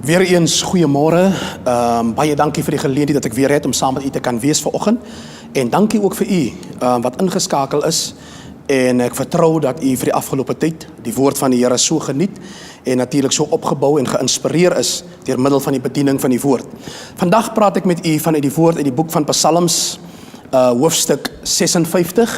Weer eens goeiemôre. Baie dankie vir die geleentheid dat ek weer het om saam met u te kan wees vanoggend. En dankie ook vir u wat ingeskakel is. En ek vertrou dat u vir die afgelope tyd die woord van die Here so geniet en natuurlik so opgebou en geïnspireer is deur middel van die bediening van die woord. Vandag praat ek met u vanuit die woord uit die boek van Psalms, hoofstuk 56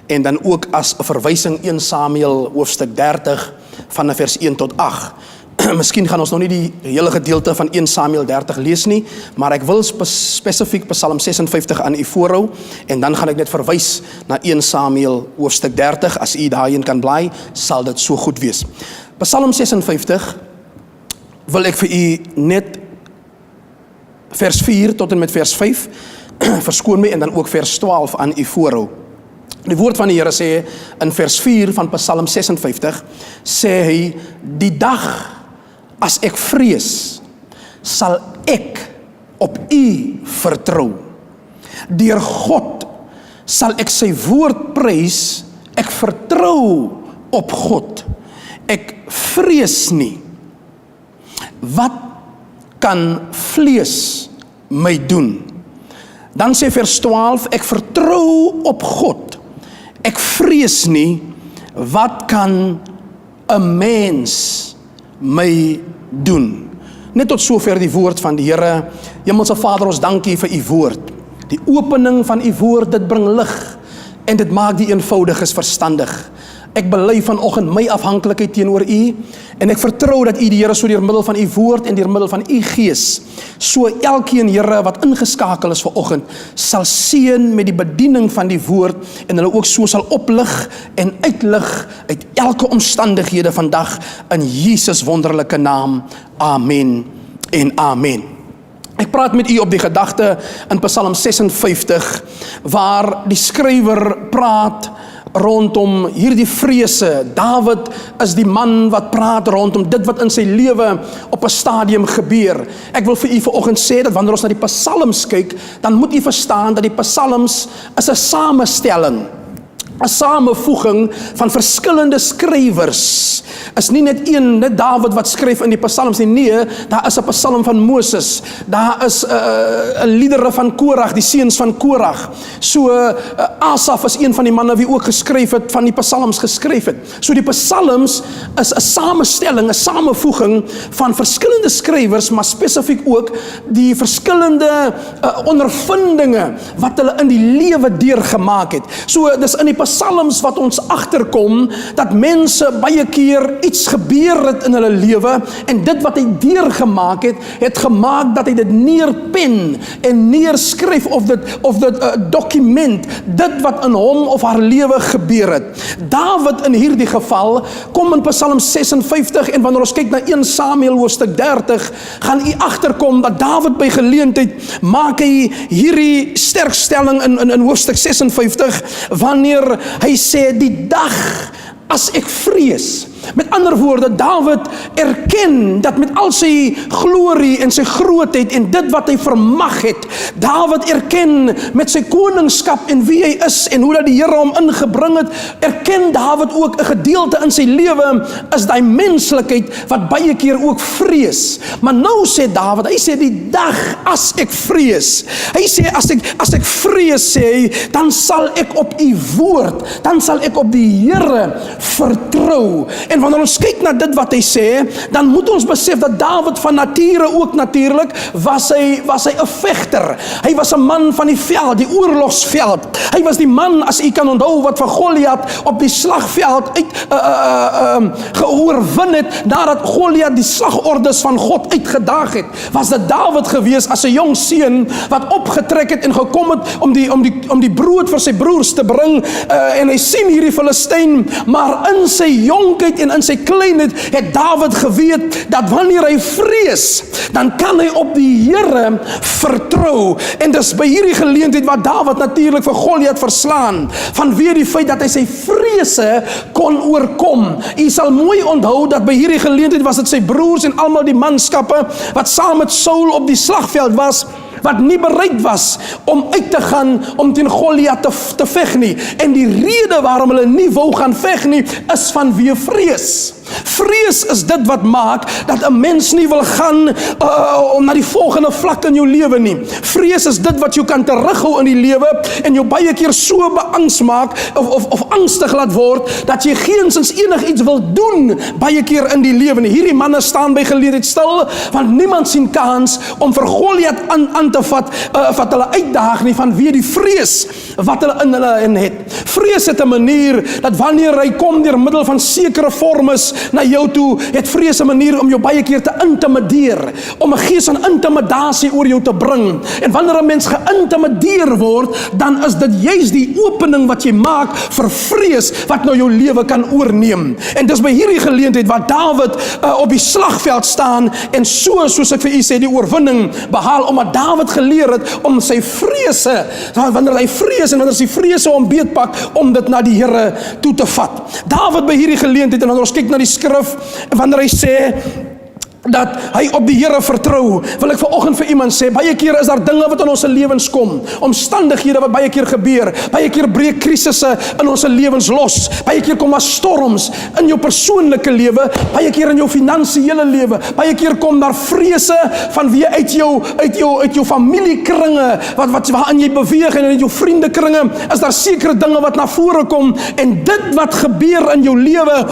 en dan ook as 'n verwysing 1 Samuel hoofstuk 30 van vers 1 tot 8. Miskien gaan ons nog nie die hele gedeelte van 1 Samuel 30 lees nie, maar ek wil spesifiek Psalm 56 aan u voorhou, en dan gaan ek net verwys na 1 Samuel hoofstuk 30, as u daarin kan bly, sal dit so goed wees. Psalm 56 wil ek vir u net vers 4 tot en met vers 5, verskoon my, en dan ook vers 12 aan u voorhou. Die woord van die Here sê in vers 4 van Psalm 56, sê hy, die dag as ek vrees, sal ek op u vertrou. Deur God sal ek sy woord prys, ek vertrou op God. Ek vrees nie. Wat kan vlees my doen? Dan sê vers 12, ek vertrou op God. Ek vrees nie, wat kan 'n mens my doen? Net tot sover die woord van die Here. Hemelse Vader, ons dankie vir u woord. Die opening van u woord, dit bring lig en dit maak die eenvoudiges verstandig. Ek bely vanoggend my afhanklikheid teenoor u, en ek vertrou dat u die Here so deur middel van u woord en deur middel van u gees, so elkeen Here wat ingeskakel is vanoggend, sal seën met die bediening van die woord, en hulle ook so sal oplig en uitlig uit elke omstandighede vandag, in Jesus wonderlike naam. Amen en amen. Ek praat met u op die gedagte in Psalm 56, waar die skrywer praat rondom hierdie vrese. Dawid is die man wat praat rondom dit wat in sy lewe op 'n stadium gebeur. Ek wil vir u vanoggend sê dat wanneer ons na die psalms kyk, dan moet u verstaan dat die psalms is 'n samestelling, 'n samevoeging van verskillende skrywers. Is nie net net Dawid wat skryf in die psalms nie. Nee, daar is 'n psalm van Moses, daar is 'n liedere van Korag, die seuns van Korag. So Asaf is een van die manne wie ook geskryf het, van die psalms geskryf het. So die psalms is 'n samestelling, 'n samevoeging van verskillende skrywers, maar spesifiek ook die verskillende ondervindinge wat hulle in die lewe deurgemaak het. So dis in die psalms wat ons agterkom dat mense baie keer iets gebeur het in hulle lewe, en dit wat hy deurgemaak het, het gemaak dat hy dit neerpen en neerskryf of dit dokument, dit wat in hom of haar lewe gebeur het. Dawid in hierdie geval kom in Psalm 56, en wanneer ons kyk na 1 Samuel hoofstuk 30, gaan u agterkom dat Dawid by geleentheid maak hy hierdie sterkstelling in hoofstuk 56, wanneer hy sê, die dag as ek vrees. Met ander woorde, Dawid erken dat met al sy glorie en sy grootheid en dit wat hy vermag het, Dawid erken met sy koningskap en wie hy is en hoe dat die Here hom ingebring het, erken Dawid ook 'n gedeelte in sy lewe is daai menslikheid wat baie keer ook vrees. Maar nou sê Dawid, hy sê die dag as ek vrees. Hy sê as ek vrees, sê hy, dan sal ek op u woord, dan sal ek op die Here vertrou. En wanneer ons kyk na dit wat hy sê, dan moet ons besef dat Dawid van nature ook natuurlik was hy 'n vegter. Hy was 'n man van die veld, die oorlogsveld. Hy was die man, as u kan onthou, wat vir Goliat op die slagveld geoorwin het, nadat Goliat die slagordes van God uitgedaag het. Was dit Dawid gewees as 'n jong seun wat opgetrek het en gekom het om die brood vir sy broers te bring, en hy sien hierdie Filistyn, maar in sy jonkheid en in sy kleinheid het Dawid geweet dat wanneer hy vrees, dan kan hy op die Here vertrou. En dis by hierdie geleentheid wat Dawid natuurlik vir Goliat verslaan, vanweë die feit dat hy sy vrese kon oorkom. U sal mooi onthou dat by hierdie geleentheid was dit sy broers en almal die manskappe wat saam met Saul op die slagveld was, wat nie bereid was om uit te gaan om teen Goliat te veg nie. En die rede waarom hulle nie wou gaan veg nie, is vanweë vrees. Vrees is dit wat maak dat 'n mens nie wil gaan na die volgende vlak in jou lewe nie. Vrees is dit wat jou kan terughou in die lewe en jou baie keer so beangs maak of angstig laat word dat jy geensins enigiets wil doen baie keer in die lewe nie. Hierdie manne staan by geleentheid stil want niemand sien kans om vir Goliat aan te vat wat hulle uitdaag nie vanweë die vrees wat hulle in hulle het. Vrees het 'n manier dat wanneer hy kom deur middel van sekere vormes na jou toe, het vrees 'n manier om jou baie keer te intimideer, om 'n gees van intimidasie oor jou te bring. En wanneer 'n mens geïntimideer word, dan is dit juis die opening wat jy maak vir vrees wat nou jou lewe kan oorneem. En dis by hierdie geleentheid wat Dawid op die slagveld staan en soos ek vir u sê, die oorwinning behaal, omdat Dawid geleer het om sy vrese, wanneer hy vrees en wanneer sy vrese hom beetpak, om dit na die Here toe te vat. Dawid by hierdie geleentheid, en wanneer ons kyk na die skrif, wanneer hy sê dat hy op die Here vertrou, wil ek vanoggend vir iemand sê, baie keer is daar dinge wat in ons lewens kom, omstandighede wat baie keer gebeur, baie keer breek krisisse in ons lewens los, baie keer kom daar storms in jou persoonlike lewe, baie keer in jou finansiële lewe, baie keer kom daar vrese vanweë uit jou familiekringe, waarin jy beweeg, en in jou vriendekringe is daar sekere dinge wat na vore kom, en dit wat gebeur in jou lewe,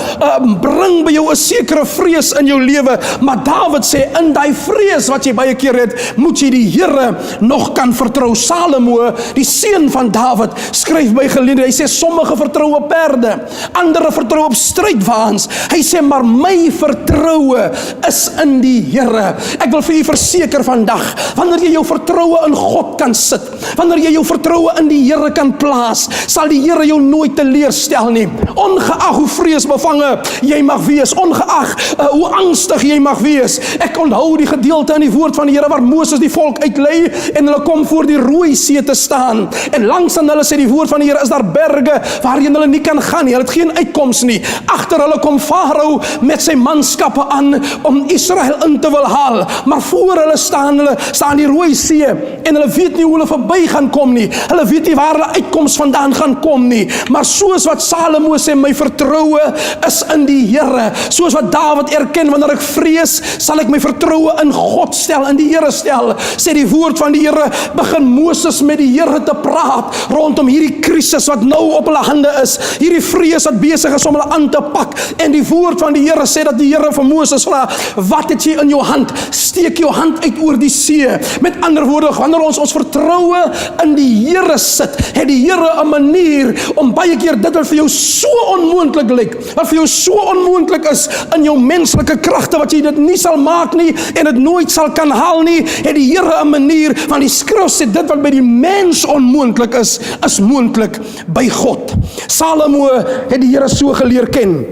bring by jou 'n sekere vrees in jou lewe, maar Dawid sê, in die vrees wat jy baie keer het, moet jy die Here nog kan vertrou. Salomo, die seun van Dawid, skryf by geleentheid, hy sê, sommige vertrou op perde, ander vertrou op strydwaans. Hy sê, maar my vertroue is in die Here. Ek wil vir u verseker vandag, wanneer jy jou vertroue in God kan sit, wanneer jy jou vertroue in die Here kan plaas, sal die Here jou nooit teleurstel nie. Ongeag hoe vreesbevange jy mag wees, ongeag hoe angstig jy mag wees. Ek onthou die gedeelte in die woord van die Here waar Moses die volk uitlei en hulle kom voor die Rooi See te staan. En langs aan hulle sê die woord van die Here, is daar berge waarheen hulle nie kan gaan nie. Hulle het geen uitkoms nie. Agter hulle kom Farao met sy manskappe aan om Israel in te wil haal. Maar voor hulle staan die Rooi See en hulle weet nie hoe hulle verby gaan kom nie. Hulle weet nie waar hulle uitkoms vandaan gaan kom nie. Maar soos wat Salomo sê, my vertroue is in die Here. Soos wat Dawid erken, wanneer ek vrees, sal ek my vertroue in God stel, in die Here stel. Sê die woord van die Here, begin Moses met die Here te praat rondom hierdie krisis wat nou op hulle hande is, hierdie vrees wat besig is om hulle aan te pak. En die woord van die Here sê dat die Here vir Moses vra, wat het jy in jou hand? Steek jou hand uit oor die see. Met ander woorde, wanneer ons vertroue in die Here sit, het die Here 'n manier om baie keer dit wat vir jou so onmoontlik lyk, wat vir jou so onmoontlik is in jou menslike kragte, wat jy dit nie sal maak nie en dit nooit sal kan haal nie, het die Here 'n manier, want die skrif sê dit wat by die mens onmoontlik is moontlik by God. Salomo het die Here so geleer ken.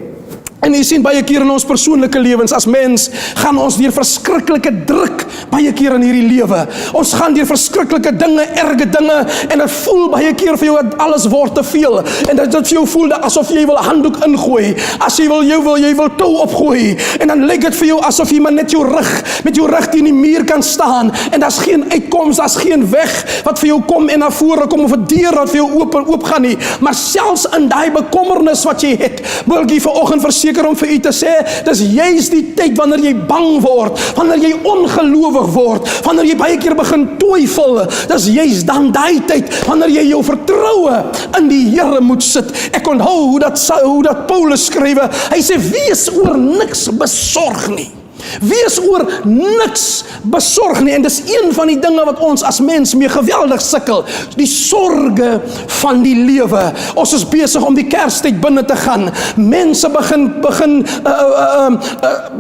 En jy sien baie keer in ons persoonlike lewens as mens, gaan ons deur verskriklike druk baie keer in hierdie lewe. Ons gaan deur verskriklike dinge, erge dinge, en dit voel baie keer vir jou dat alles word te veel. En dat dit vir jou voel asof jy wil 'n handdoek ingooi, as jy wil tou opgooi. En dan lyk dit vir jou asof jy maar net met jou rug teen die muur kan staan en daar's geen uitkoms, daar's geen weg wat vir jou kom en na vore kom, of 'n deur wat vir jou oop gaan nie. Maar selfs in daai bekommernis wat jy het, wil ek vanoggend verseker om vir u te sê, dis juist die tyd wanneer jy bang word, wanneer jy ongelowig word, wanneer jy baie keer begin twyfel, dis juist dan daai tyd wanneer jy jou vertroue in die Here moet sit. Ek onthou hoe dat Paulus skrywe, hy sê, wees oor niks besorg nie. Wees oor niks besorg nie. En dis een van die dinge wat ons as mens mee geweldig sukkel. Die sorge van die lewe. Ons is besig om die Kerstyd binne te gaan. Mense begin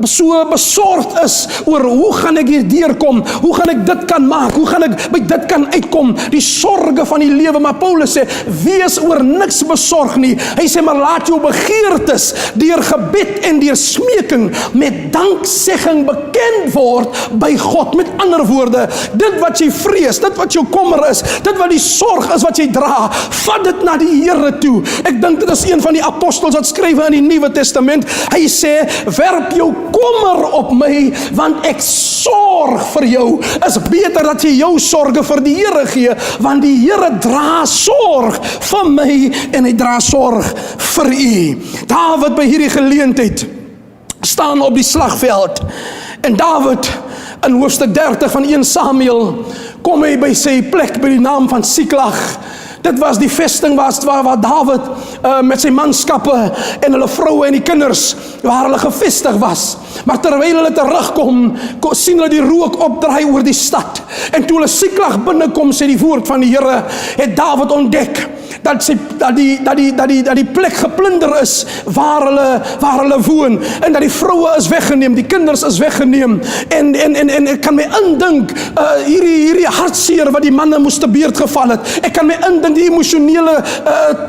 so besorgd is oor hoe gaan ek hier deurkom? Hoe gaan ek dit kan maak? Hoe gaan ek by dit kan uitkom? Die sorge van die lewe. Maar Paulus sê, wees oor niks besorg nie. Hy sê, maar laat jou begeertes deur gebed en deur smeking met danksegging bekend word by God. Met ander woorde, dit wat jy vrees, dit wat jou kommer is, dit wat die sorg is wat jy dra, vat dit na die Here toe. Ek dink dit is een van die apostels wat skryf in die Nuwe Testament. Hy sê, werp jou kommer op my, want ek sorg vir jou. Is beter dat jy jou sorge vir die Here gee, want die Here dra sorg vir my en hy dra sorg vir u. Dawid by hierdie geleentheid staan op die slagveld. En Dawid, in hoofstuk 30 van 1 Samuel, kom hy by sy plek by die naam van Siklag. Dit was die vesting waar Dawid met sy manskappe en hulle vroue en die kinders, waar hulle gevestig was. Maar terwyl hulle terugkom, sien hulle die rook opdraai oor die stad. En toe hulle Siklag binnenkom, sê die woord van die Here, het Dawid ontdek dat die plek geplunder is waar hulle woon, en dat die vroue is weggeneem, die kinders is weggeneem, en ek kan my indink hierdie hartseer wat die manne moes te beurt geval het. Ek kan my indink die emosionele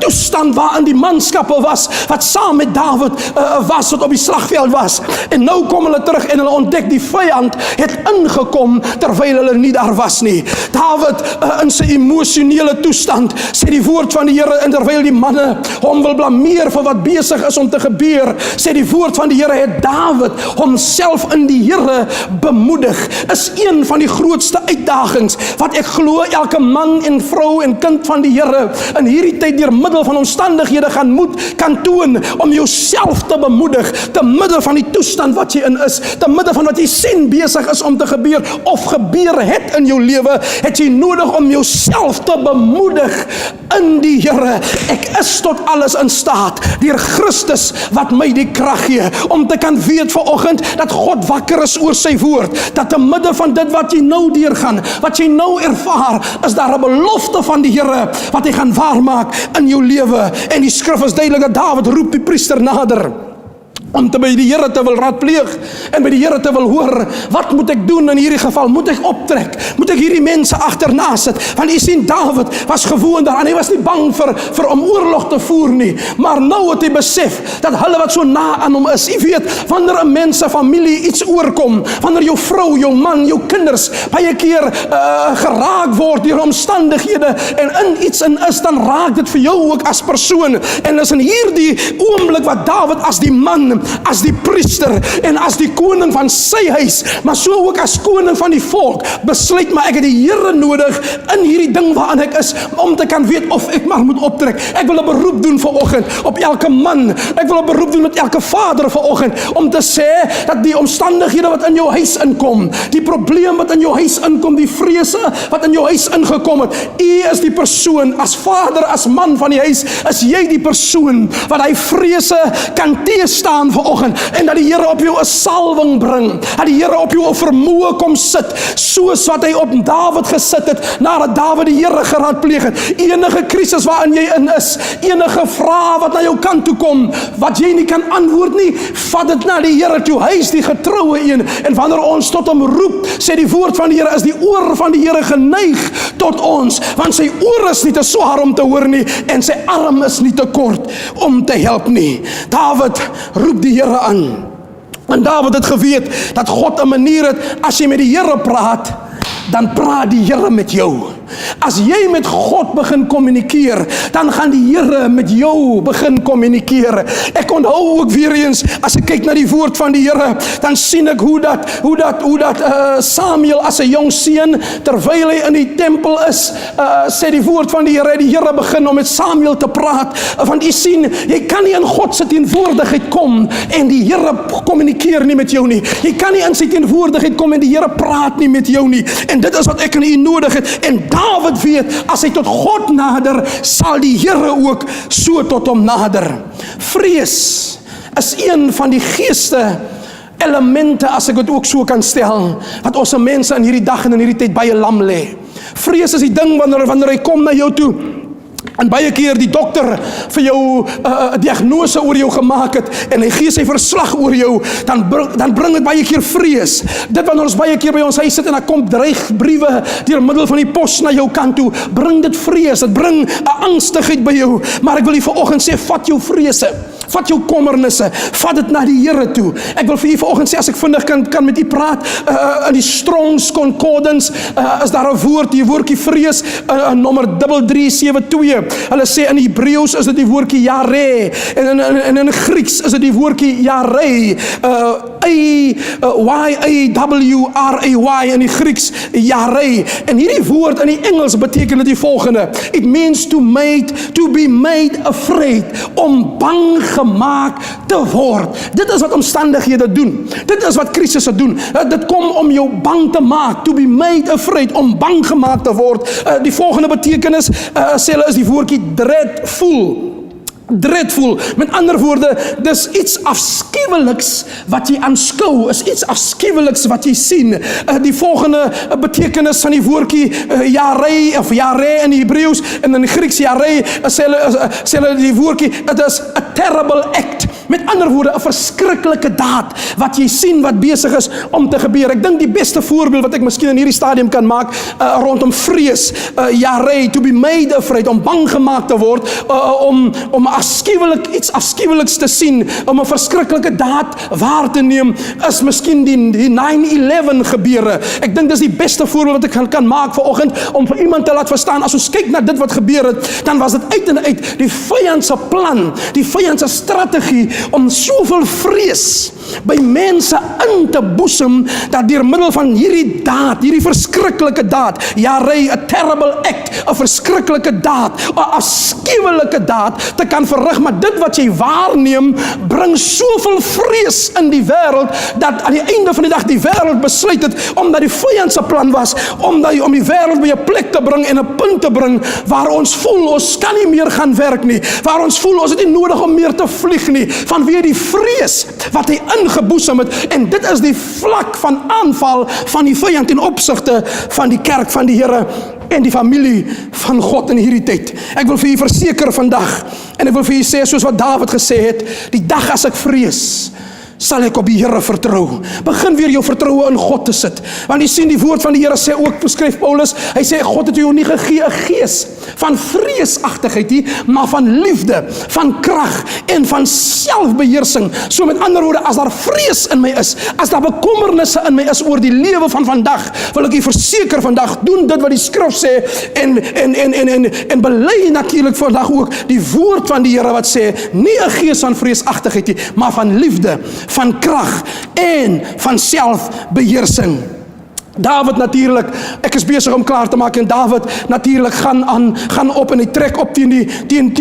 toestand waarin die manskappe was, wat saam met Dawid was, wat op die slagveld was. En nou kom hulle terug en hulle ontdek die vyand het ingekom terwyl hulle nie daar was nie. Dawid in sy emosionele toestand sê die woord van die Here, en terwyl die manne hom wil blameer vir wat besig is om te gebeur, sê die woord van die Here, het Dawid homself in die Here bemoedig. Is een van die grootste uitdagings wat ek glo elke man en vrou en kind van die Here in hierdie tyd deur middel van omstandighede kan toon, om jouself te bemoedig te midde van die toestand wat jy in is, te midde van wat jy sien besig is om te gebeur of gebeur het in jou lewe, het jy nodig om jouself te bemoedig in die Here. Ek is tot alles in staat deur Christus wat my die krag gee, om te kan weet vanoggend dat God wakker is oor sy woord, dat te midde van dit wat jy nou deurgaan, wat jy nou ervaar, is daar 'n belofte van die Here wat hy gaan waarmaak in jou lewe. En die skrif is duidelik dat Dawid roep die priester nader om te by die Here te wil raadpleeg en by die Here te wil hoor, wat moet ek doen in hierdie geval? Moet ek optrek? Moet ek hierdie mense agterna sit? Want jy sien, Dawid was gewoon daaraan, hy was nie bang vir om oorlog te voer nie, maar nou het hy besef dat hulle wat so na aan hom is, jy weet, wanneer 'n mens se familie iets oorkom, wanneer jou vrou, jou man, jou kinders baie keer geraak word deur omstandighede en in iets in is, dan raak dit vir jou ook as persoon. En is in hierdie oomblik wat Dawid as die man, as die priester en as die koning van sy huis, maar so ook as koning van die volk, besluit, maar ek het die Here nodig in hierdie ding waarin ek is, om te kan weet of ek maar moet optrek. Ek wil 'n beroep doen vanoggend op elke man, ek wil 'n beroep doen met elke vader vanoggend, om te sê dat die omstandighede wat in jou huis inkom, die probleem wat in jou huis inkom, die vrese wat in jou huis ingekom het, u is die persoon, as vader, as man van die huis, is jy die persoon wat hy vrese kan teestaan vanoggend, en dat die Here op jou 'n salwing bring, dat die Here op jou 'n vermoë kom sit, soos wat hy op Dawid gesit het, nadat Dawid die Here geraadpleeg het. Enige krisis waarin jy in is, enige vraag wat na jou kant toe kom, wat jy nie kan antwoord nie, vat dit na die Here toe. Hy is die getroue een, en wanneer ons tot hom roep, sê die woord van die Here, is die oor van die Here geneig tot ons, want sy oor is nie te swaar om te hoor nie, en sy arm is nie te kort om te help nie. Dawid roep die Here aan. En Dawid het geweet dat God 'n manier het, as jy met die Here praat, dan praat die Here met jou. As jy met God begin kommunikeer, dan gaan die Here met jou begin kommunikeer. Ek onthou ook weer eens, as ek kyk na die woord van die Here, dan sien ek hoe dat Samuel as 'n jong seun, terwyl hy in die tempel is, sê die woord van die Here begin om met Samuel te praat, want jy sien, jy kan nie in God se teenwoordigheid kom en die Here kommunikeer nie met jou nie. Jy kan nie in sy teenwoordigheid kom en die Here praat nie met jou nie. En dit is wat ek en u nodig het. En Dawid weet, as hy tot God nader, sal die Here ook so tot hom nader. Vrees is een van die geeste elemente, as ek dit ook so kan stel, wat ons mense in hierdie dag en in hierdie tyd baie lam lê. Vrees is die ding wanneer hy kom na jou toe, en baie keer die dokter vir jou 'n diagnose oor jou gemaak het, en hy gee sy verslag oor jou, dan bring dit baie keer vrees. Dit wanneer ons baie keer by ons huis sit, en dan kom dreigbriewe deur middel van die pos na jou kant toe, bring dit vrees, dit bring 'n angstigheid by jou. Maar ek wil u vanoggend sê, vat jou vrese, vat jou kommernisse, vat dit na die Here toe. Ek wil vir u vanoggend sê, as ek vinnig kan met u praat, in die Strong's Concordance is daar 'n woord, die woordjie vrees, nommer 3372. Hulle sê in Hebreëus is dit die woordjie yare, en in Grieks is dit die woordjie yarei. Y-A-W-R-A-Y in die Grieks, Yarei. En hierdie woord in die Engels beteken dit die volgende. It means to be made afraid, om bang gemaakt te word. Dit is wat omstandighede doen. Dit is wat krisisse doen. Dit kom om jou bang te maak, to be made afraid, om bang gemaakt te word. Die volgende betekenis, sê hulle, is die woordjie dreadful. Dreadful. Met ander woorde, dis iets afskuweliks wat jy aanskou, is iets afskuweliks wat jy sien. Die volgende betekenis van die woordjie Yarei of Yare in die Hebreeus en in die Grieks Yarei, sê hulle die woordjie, it is a terrible act. Met ander woorde, 'n verskriklike daad wat jy sien wat besig is om te gebeur. Ek dink die beste voorbeeld wat ek miskien in hierdie stadium kan maak rondom vrees, Yarei, to be made afraid, om bang gemaakt te word, om iets afskuweliks te sien, om 'n verskriklike daad waar te neem, is miskien die 9/11 gebeure. Ek dink dis die beste voorbeeld wat ek kan maak vanoggend, om vir iemand te laat verstaan, as ons kyk na dit wat gebeur het, dan was dit uit en uit die vyand se plan, die vyand se strategie, om soveel vrees by mense in te boesem, dat deur middel van hierdie daad, hierdie verskriklike daad, Yarei, a terrible act, 'n verskriklike daad, 'n afskuwelike daad te kan verrig, maar dit wat jy waarneem, bring soveel vrees in die wêreld, dat aan die einde van die dag die wêreld besluit het, omdat die vyand se plan was, om die wêreld by 'n plek te bring en 'n punt te bring, waar ons voel, ons kan nie meer gaan werk nie, waar ons voel, ons het nie nodig om meer te vlieg nie, vanweë die vrees wat hy ingeboesem het. En dit is die vlak van aanval van die vyand ten opsigte van die kerk van die Here en die familie van God in hierdie tyd. Ek wil vir u verseker vandag, en ek wil vir u sê, soos wat Dawid gesê het, die dag as ek vrees, sal ek op die Here vertrou. Begin weer jou vertroue in God te sit. Want jy sien, die woord van die Here sê ook, beskryf Paulus, hy sê, God het jou nie gegee 'n gees van vreesagtigheid nie, maar van liefde, van krag en van selfbeheersing. So met ander woorde, as daar vrees in my is, as daar bekommernisse in my is oor die lewe van vandag, wil ek u verseker vandag, doen dit wat die skrif sê, en bely natuurlik vandag ook die woord van die Here wat sê, nie 'n gees van vreesagtigheid nie, maar van liefde, van krag en van selfbeheersing. Dawid natuurlik, ek is besig om klaar te maak, en Dawid natuurlik gaan op en hy trek op teen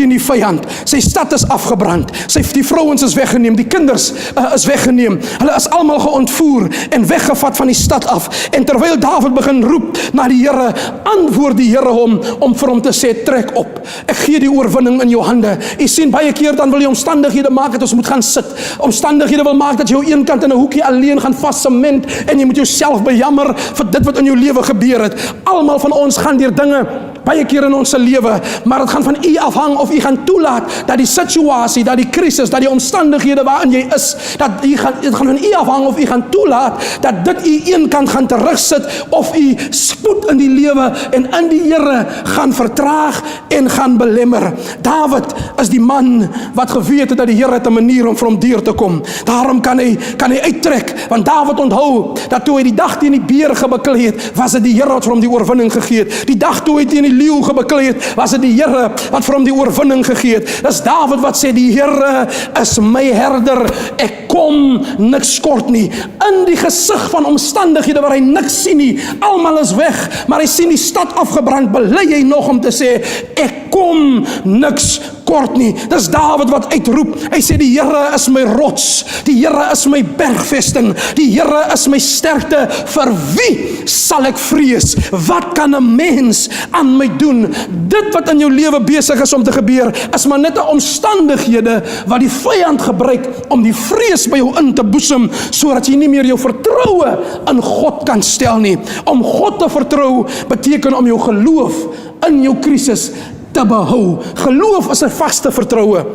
die vyand. Sy stad is afgebrand, die vrouens is weggeneem, die kinders is weggeneem, hulle is almal geontvoer en weggevat van die stad af. En terwyl Dawid begin roep na die Here, antwoord die Here hom om vir hom te sê, trek op, ek gee die oorwinning in jou hande. Jy sien, baie keer dan wil jy omstandighede maak dat ons moet gaan sit. Omstandighede wil maak dat jy jou een kant in 'n hoekie alleen gaan vassement, en jy moet jouself bejammer vir dit wat in jou lewe gebeur het. Almal van ons gaan deur dinge baie keer in ons lewe, maar het gaan van u afhang of u gaan toelaat dat die situasie, dat die krisis, dat die omstandighede waarin jy is, het gaan van u afhang of u gaan toelaat dat dit u een kant gaan terugsit, of u spoed in die lewe en in die Here gaan vertraag en gaan belemmer. Dawid is die man wat geweet het dat die Here het 'n manier om vir hom deur te kom. Daarom kan hy uittrek, want Dawid onthou dat toe hy die dag teen die beer gebeklei het, was dit die Here wat vir hom die oorwinning gegee het. Die dag toe hy teen die leeu gebeklei het, was dit die Here wat vir hom die oorwinning gegee het. Dis Dawid wat sê, die Here is my herder, ek kom niks kort nie. In die gesig van omstandighede waar hy niks sien nie, almal is weg, maar hy sien die stad afgebrand, bely hy nog om te sê, ek kom niks kort nie. Dis Dawid wat uitroep, hy sê, die Here is my rots, die Here is my bergvesting, die Here is my sterkte, vir wie sal ek vrees? Wat kan 'n mens aan my doen? Dit wat in jou lewe besig is om te gebeur, is maar net 'n omstandighede wat die vyand gebruik om die vrees by jou in te boesem, sodat jy nie meer jou vertroue in God kan stel nie. Om God te vertrou beteken om jou geloof in jou krisis te behou. Geloof is 'n vaste vertroue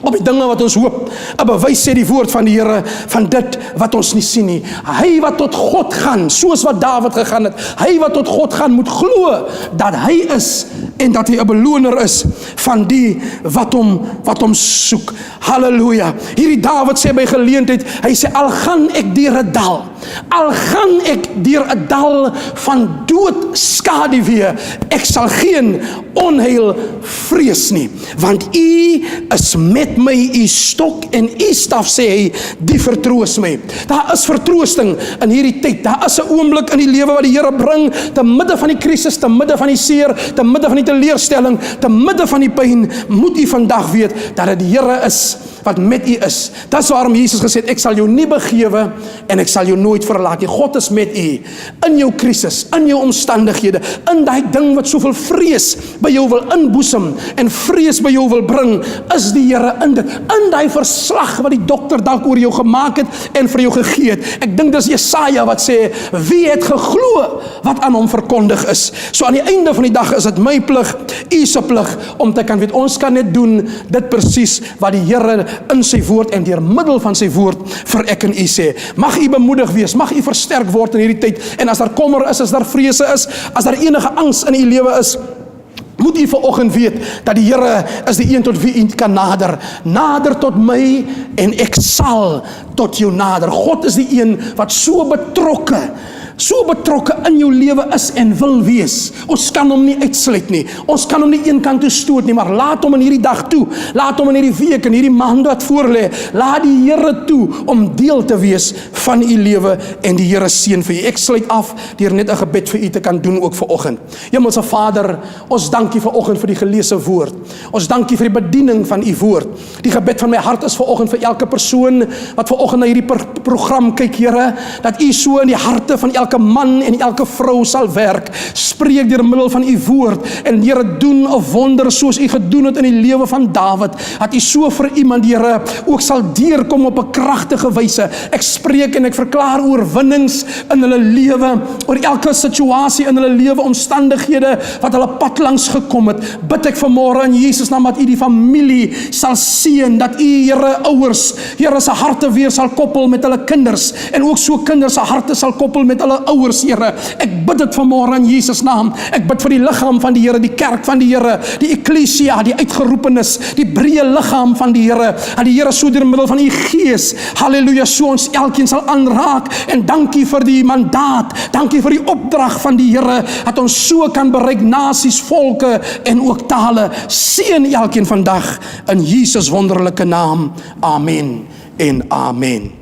op die dinge wat ons hoop. 'n bewys sê die woord van die Here van dit wat ons nie sien nie. Hy wat tot God gaan, soos wat Dawid gegaan het, hy wat tot God gaan moet glo dat hy is en dat hy 'n beloner is van die wat hom soek. Halleluja. Hierdie Dawid sê by geleentheid, hy sê, al gaan ek deur 'n dal, al gaan ek deur 'n dal van dood skaduwee, ek sal geen onheil vrees nie, want U is met my, U stok en U staf, sê hy, die vertroos my. Daar is vertroosting in hierdie tyd. Daar is 'n oomblik in die lewe wat die Here bring, te midde van die krisis, te midde van die seer, te midde van die teleurstelling, te midde van die pyn. Moet U vandag weet dat dit die Here is wat met U is. Dit is waarom Jesus gesê het, ek sal jou nie begewe en ek sal jou nooit verlaat nie. God is met U in jou krisis, in jou omstandighede, in daai ding wat soveel vrees by jou wil inboesem en vrees by jou wil bring, is die Here in dit. In daai verslag wat die dokter dalk oor jou gemaak het en vir jou gegee het. Ek dink dis Jesaja wat sê, wie het geglo wat aan hom verkondig is? So aan die einde van die dag is dit my plig, U se plig, om te kan weet, ons kan net doen dit presies wat die Here in sy woord en deur middel van sy woord vir ek en U sê. Mag U bemoedig wees, mag U versterk word in hierdie tyd, en as daar kommer is, as daar vrese is, as daar enige angs in U lewe is, moet U vanoggend weet dat die Here is die een tot wie U kan nader. Nader tot my en ek sal tot jou nader. God is die een wat so betrokke in jou lewe is en wil wees. Ons kan hom nie uitsluit nie. Ons kan hom nie een kant toe stoot nie, maar laat hom in hierdie dag toe. Laat hom in hierdie week en hierdie maand wat voorlê. Laat die Here toe om deel te wees van u lewe en die Here seën vir u. Ek sluit af deur net 'n gebed vir u te kan doen ook vanoggend. Hemelse Vader, ons dank u vanoggend vir die geleesde woord. Ons dank u vir die bediening van u woord. Die gebed van my hart is vanoggend vir elke persoon wat vanoggend na hierdie program kyk, Here, dat u so in die harte van elke man en elke vrou sal werk. Spreek deur middel van u woord en Here, doen 'n wonder soos u gedoen het in die lewe van Dawid, dat u so vir iemand, Here, ook sal deurkom op 'n kragtige wyse. Ek spreek en ek verklaar oorwinnings in hulle lewe, oor elke situasie in hulle lewe, omstandighede wat hulle pad langs gekom het. Bid ek vanmôre in Jesus naam dat u die familie sal seën, dat u, Here, ouers, Here, se harte weer sal koppel met hulle kinders en ook so kinders se harte sal koppel met hulle ouers, Here. Ek bid dit vanmôre in Jesus naam. Ek bid vir die liggaam van die Here, die kerk van die Here, die eklesia, die uitgeroepenes, die breë liggaam van die Here. Dat die Here so deur middel van u Gees, haleluja, so ons elkeen sal aanraak. En dankie vir die mandaat, dankie vir die opdrag van die Here, dat ons so kan bereik nasies, volke en ook tale. Seën elkeen vandag in Jesus wonderlike naam. Amen en amen.